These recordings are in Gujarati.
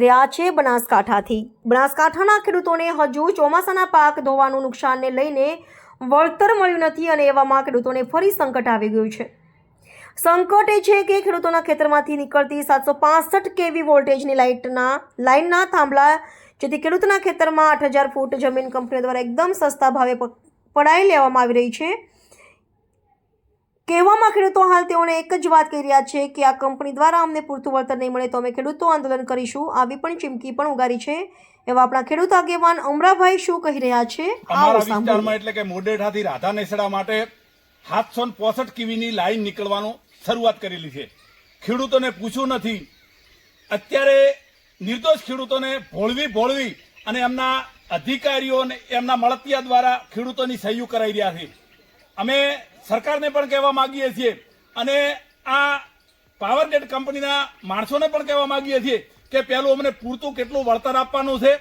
રહ્યા છે બનાસકાંઠાથી। બનાસકાંઠાના ખેડૂતોને હજુ ચોમાસાના પાક ધોવાનું નુકસાનને લઈને વળતર મળ્યું નથી અને એવામાં ખેડૂતોને ફરી સંકટ આવી ગયું છે। સંકટ એ છે કે ખેડૂતોના ખેતરમાંથી નીકળતી 765 કેવી વોલ્ટેજની લાઇનના થાંભલા જેથી ખેડૂતના ખેતરમાં 8000 ફૂટ જમીન કંપનીઓ દ્વારા એકદમ સસ્તા ભાવે પડાવી લેવામાં આવી રહી છે। કહેવામાં ખેડૂતો હાલ તેઓને એક જ વાત કહી રહ્યા છે કે આ કંપની દ્વારા અમને પૂરતું વળતર નહીં મળે તો અમે ખેડૂતો આંદોલન કરીશું, આવી પણ ચીમકી પણ ઉગારી છે। એવા આપણા ખેડૂત આગેવાન અમરાભાઈ શું કહી રહ્યા છે અમારા વિસ્તારમાં એટલે કે મોડેઠાથી રાધા નેસડા માટે 765 કેવીની લાઈન નીકળવાનું શરૂઆત કરેલી છે। ખેડૂતોને પૂછ્યું નથી। અત્યારે નિર્દોષ ખેડૂતોને ભોળવી અને એમના અધિકારીઓ અને એમના મળતિયા દ્વારા ખેડૂતોની સહયોગ કરાઈ રહ્યા છે। અમે સરકારને પણ કહેવા માંગીએ છીએ અને આ પાવરગ્રીડ કંપનીના માણસોને પણ કહેવા માંગીએ છીએ કે પહેલું અમને પૂરતું કેટલું વળતર આપવાનું છે,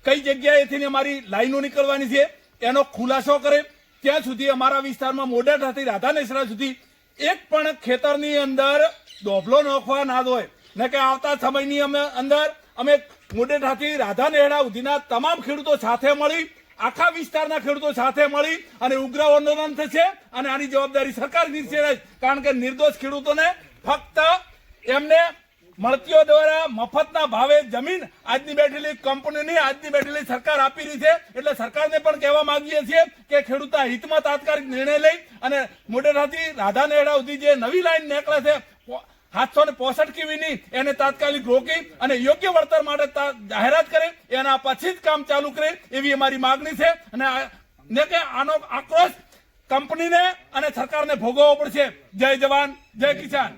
કઈ જગ્યાએથી અમારી લાઈનો નીકળવાની છે એનો ખુલાસો કરે। ત્યાં સુધી અમારા વિસ્તારમાં મોડેઠાથી રાધા નેસડા સુધી એક પણ ખેતરની અંદર ડોભલો નાખવા ના દોય ને કે આવતા સમયની અંદર અમે મોડેઠાથી રાધા નેસડા સુધીના તમામ ખેડૂતો સાથે મળી આખા વિસ્તારના ખેડૂતો સાથે મળી અને ઉગ્ર આંદોલન થશે અને આની જવાબદારી સરકાર નિર્ણય, કારણ કે નિર્દોષ ખેડૂતોને ફક્ત એમને મળતીઓ દ્વારા મફતના ભાવે જમીન આજની બેઠેલી કંપનીની આજની બેઠેલી સરકાર આપી રહી છે। એટલે સરકારને પણ કહેવા માંગીએ છીએ કે ખેડૂતના હિતમાં તાત્કાલિક નિર્ણય લઈ અને મોડેઠાથી રાધા નેસડા સુધી જે નવી લાઈન નીકળે છે 765 કેવીની એને તાત્કાલિક રોકી અને યોગ્ય વળતર માટે જાહેરાત કરે, એના પછી જ કામ ચાલુ કરે એવી અમારી માંગણી છે અને કે આનો આક્રોશ કંપનીને અને સરકારને ભોગવવો પડશે। જય જવાન જય કિસાન।